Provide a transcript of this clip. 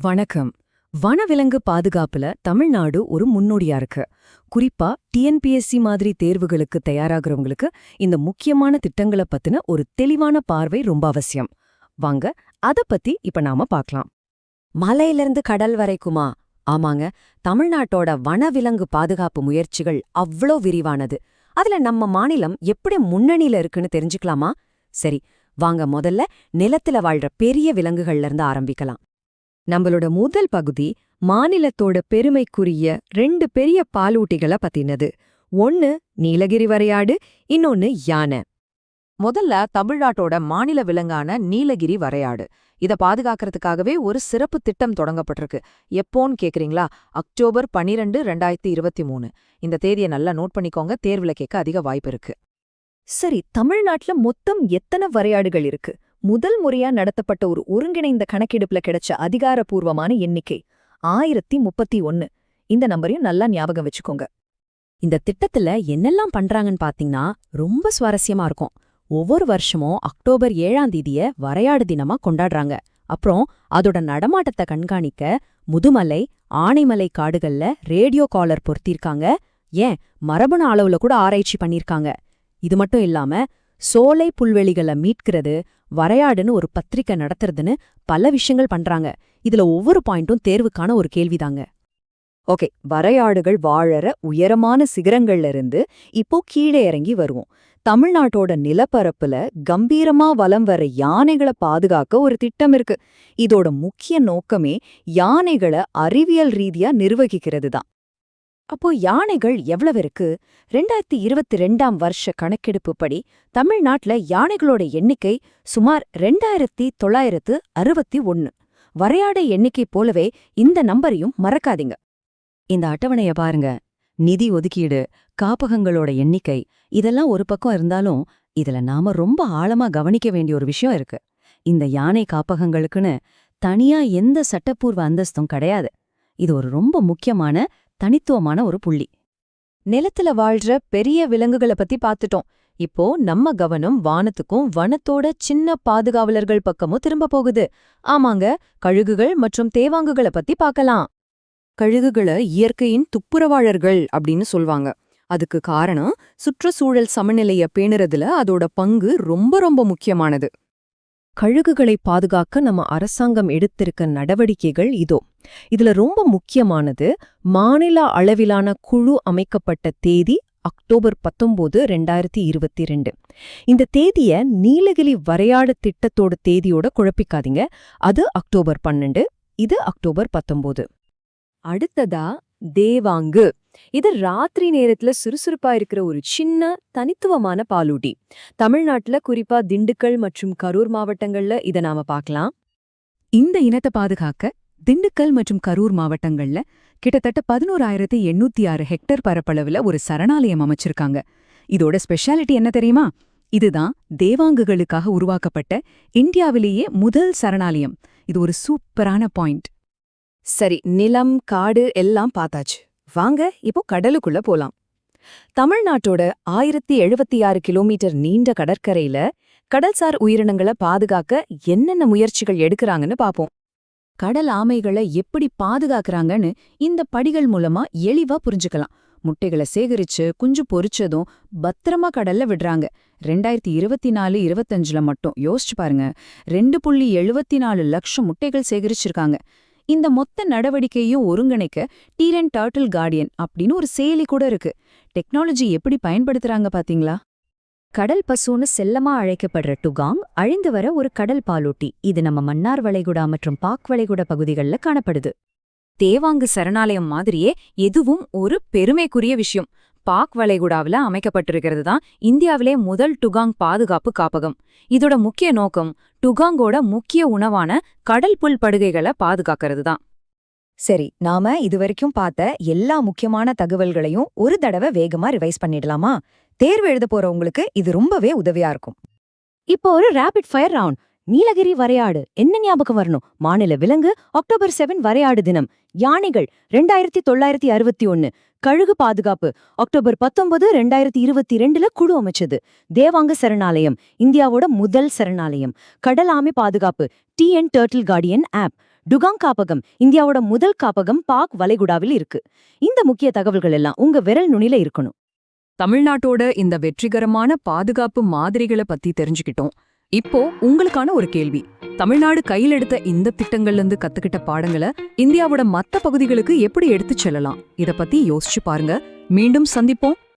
வணக்கம். வனவிலங்கு பாதுகாப்புல தமிழ்நாடு ஒரு முன்னோடியா இருக்கு. குறிப்பா டிஎன்பிஎஸ்சி மாதிரி தேர்வுகளுக்கு தயாராகிறவங்களுக்கு இந்த முக்கியமான திட்டங்களை பத்தின ஒரு தெளிவான பார்வை ரொம்ப அவசியம். வாங்க அத பத்தி இப்ப நாம பார்க்கலாம். மலையிலிருந்து கடல் வரைக்குமா? ஆமாங்க. தமிழ்நாட்டோட வனவிலங்கு பாதுகாப்பு முயற்சிகள் அவ்ளோ விரிவானது. அதுல நம்ம மாநிலம் எப்படி முன்னணியில இருக்குன்னு தெரிஞ்சுக்கலாமா? சரி, வாங்க முதல்ல நிலத்துல வாழ்ற பெரிய விலங்குகள்ல இருந்து ஆரம்பிக்கலாம். நம்மளோட முதல் பகுதி மாநிலத்தோட பெருமைக்குரிய 2 பெரிய பாலூட்டிகளை பத்தினது. ஒன்னு நீலகிரி வரையாடு, இன்னொன்னு யானை. முதல்ல தமிழ்நாட்டோட மாநில விலங்கான நீலகிரி வரையாடு. இத பாதுகாக்கிறதுக்காகவே ஒரு சிறப்பு திட்டம் தொடங்கப்பட்டிருக்கு. எப்போன்னு கேக்குறீங்களா? அக்டோபர் 12, 2023. இந்த தேதியை நல்லா நோட் பண்ணிக்கோங்க, தேர்வுல கேட்க அதிக வாய்ப்பு இருக்கு. சரி, தமிழ்நாட்டுல மொத்தம் எத்தனை வரையாடுகள் இருக்கு? முதல் முறையா நடத்தப்பட்ட ஒரு ஒருங்கிணைந்த கணக்கெடுப்புல கிடைச்ச அதிகாரப்பூர்வமான எண்ணிக்கை 1031. இந்த நம்பரையும் நல்லா ஞாபகம் வச்சுக்கோங்க. இந்த திட்டத்துல என்னெல்லாம் பண்றாங்கன்னு பாத்தீங்கன்னா ரொம்ப சுவாரஸ்யமா இருக்கும். ஒவ்வொரு வருஷமும் அக்டோபர் 7ஆம் தேதிய வரையாடு தினமா கொண்டாடுறாங்க. அப்புறம் அதோட நடமாட்டத்தை கண்காணிக்க முதுமலை, ஆனைமலை காடுகள்ல ரேடியோ காலர் பொருத்திருக்காங்க. ஏன் மரபணு அளவுல கூட ஆராய்ச்சி பண்ணிருக்காங்க. இது மட்டும் இல்லாம சோலை புல்வெளிகளை மீட்கிறது, வரையாடுன்னு ஒரு பத்திரிக்கை நடத்துறதுன்னு பல விஷயங்கள் பண்றாங்க. இதுல ஒவ்வொரு பாயிண்டும் தேர்வுக்கான ஒரு கேள்விதாங்க. ஓகே, வரையாடுகள் வாழற உயரமான சிகரங்கள்ல இருந்து இப்போ கீழே இறங்கி வருவோம். தமிழ்நாட்டோட நிலப்பரப்புல கம்பீரமா வலம் வர யானைகளை பாதுகாக்க ஒரு திட்டம் இருக்கு. இதோட முக்கிய நோக்கமே யானைகளை அறிவியல் ரீதியா நிர்வகிக்கிறது தான். அப்போ யானைகள் எவ்வளவு இருக்கு? 2022ஆம் வருஷ கணக்கெடுப்பு படி தமிழ்நாட்டுல யானைகளோட எண்ணிக்கை சுமார் 2961. வரையாடை எண்ணிக்கை போலவே இந்த நம்பரையும் மறக்காதீங்க. இந்த அட்டவணைய பாருங்க. நிதி ஒதுக்கீடு, காப்பகங்களோட எண்ணிக்கை, இதெல்லாம் ஒரு பக்கம் இருந்தாலும் இதுல நாம ரொம்ப ஆழமா கவனிக்க வேண்டிய ஒரு விஷயம் இருக்கு. இந்த யானை காப்பகங்களுக்குன்னு தனியா எந்த சட்டப்பூர்வ அந்தஸ்தும் கிடையாது. இது ஒரு ரொம்ப முக்கியமான தனித்துவமான ஒரு புள்ளி. நிலத்துல வாழ்ற பெரிய விலங்குகளை பத்தி பார்த்துட்டோம். இப்போ நம்ம கவனம் வானத்துக்கும் வனத்தோட சின்ன பாதுகாவலர்கள் பக்கமும் திரும்ப போகுது. ஆமாங்க, கழுகுகள் மற்றும் தேவாங்குகளை பத்தி பார்க்கலாம். கழுகுகளை இயற்கையின் துப்புரவாளர்கள் அப்படின்னு சொல்வாங்க. அதுக்கு காரணம் சுற்றுச்சூழல் சமநிலைய பேணுறதுல அதோட பங்கு ரொம்ப ரொம்ப முக்கியமானது. கழுகுகளை பாதுகாக்க நம்ம அரசாங்கம் எடுத்திருக்க நடவடிக்கைகள் இதோ. இதுல ரொம்ப முக்கியமானது மாநில அளவிலான குழு அமைக்கப்பட்ட தேதி அக்டோபர் 19, 2022. இந்த தேதிய நீலகிரி வரையாடு திட்டத்தோட தேதியோட குழப்பிக்காதீங்க. அது அக்டோபர் 12, இது அக்டோபர் 19. அடுத்ததா தேவாங்கு. இது ராத்திரி நேரத்துல சுறுசுறுப்பா இருக்கிற ஒரு சின்ன தனித்துவமான பாலூட்டி. தமிழ்நாட்டுல குறிப்பா திண்டுக்கல் மற்றும் கரூர் மாவட்டங்கள்ல இத நாம பார்க்கலாம். இந்த இனத்தை பாதுகாக்க திண்டுக்கல் மற்றும் கரூர் மாவட்டங்கள்ல கிட்டத்தட்ட 11,806 ஹெக்டேர் பரப்பளவுல ஒரு சரணாலயம் அமைச்சிருக்காங்க. இதோட ஸ்பெஷாலிட்டி என்ன தெரியுமா? இதுதான் தேவாங்குகளுக்காக உருவாக்கப்பட்ட இந்தியாவிலேயே முதல் சரணாலயம். இது ஒரு சூப்பரான பாயிண்ட். சரி, நிலம், காடு எல்லாம் பார்த்தாச்சு. வாங்க இப்போ கடலுக்குள்ள போலாம். தமிழ்நாட்டோட 1076 கிலோமீட்டர் நீண்ட கடற்கரையில கடல்சார் உயிரினங்களை பாதுகாக்க என்னென்ன முயற்சிகள் எடுக்கறாங்கன்னு பாப்போம். கடல் ஆமைகளை எப்படி பாதுகாக்கறாங்கன்னு இந்த படிகள் மூலமா எளிவா புரிஞ்சுக்கலாம். முட்டைகளை சேகரிச்சு குஞ்சு பொரிச்சதும் பத்திரமா கடல்ல விடுறாங்க. 2024-25ல மட்டும் யோசிச்சு பாருங்க, 2.74 லட்சம் முட்டைகள் சேகரிச்சிருக்காங்க. இந்த மொத்த நடவடிக்கையும் ஒருங்கிணைக்க டீரன் டர்ட்டில் கார்டியன் அப்படின்னு ஒரு செயலி கூட இருக்கு. டெக்னாலஜி எப்படி பயன்படுத்துறாங்க பாத்தீங்களா? கடல் பசுன்னு செல்லமா அழைக்கப்படுற டுகாங் அழிந்து வர ஒரு கடல் பாலூட்டி. இது நம்ம மன்னார் வளைகுடா மற்றும் பாக் வளைகுடா பகுதிகளில் காணப்படுது. தேவாங்கு சரணாலயம் மாதிரியே எதுவும் ஒரு பெருமைக்குரிய விஷயம். பாக் வளைகுடாவில் அமைக்கப்பட்டிருக்கிறது தான் இந்தியாவிலே முதல் டுகாங் பாதுகாப்பு காப்பகம். இதோட முக்கிய நோக்கம் டுகாங்கோட முக்கிய உணவான கடல் புல் படுகைகளை பாதுகாக்கிறது தான். சரி, நாம இதுவரைக்கும் பார்த்த எல்லா முக்கியமான தகவல்களையும் ஒரு தடவை வேகமா ரிவைஸ் பண்ணிடலாமா? தேர்வு எழுத போறவங்களுக்கு இது ரொம்பவே உதவியா இருக்கும். இப்போ ஒரு ரேபிட் ஃபயர் ரவுண்ட். நீலகிரி வரையாடு என்ன ஞாபகம் வரணும்? மாநில விலங்கு, அக்டோபர் 7 வரையாடு தினம். யானைகள் 2961. கழுகு பாதுகாப்பு அக்டோபர் 19, 2022 குழு அமைச்சது. தேவாங்க சரணாலயம் இந்தியாவோட முதல் சரணாலயம். கடல் ஆமை பாதுகாப்பு TN turtle guardian app. Dugong காப்பகம் இந்தியாவோட முதல் காப்பகம் பாக் வளைகுடாவில் இருக்கு. இந்த முக்கிய தகவல்கள் எல்லாம் உங்க விரல் நுனில இருக்கணும். தமிழ்நாட்டோட இந்த வெற்றிகரமான பாதுகாப்பு மாதிரிகளை பத்தி தெரிஞ்சுக்கிட்டோம். இப்போ உங்களுக்கான ஒரு கேள்வி. தமிழ்நாடு கையில் எடுத்த இந்த திட்டங்கள்ல இருந்து கத்துக்கிட்ட பாடங்களை இந்தியாவோட மத்த பகுதிகளுக்கு எப்படி எடுத்துச் செல்லலாம்? இத பத்தி யோசிச்சு பாருங்க. மீண்டும் சந்திப்போம்.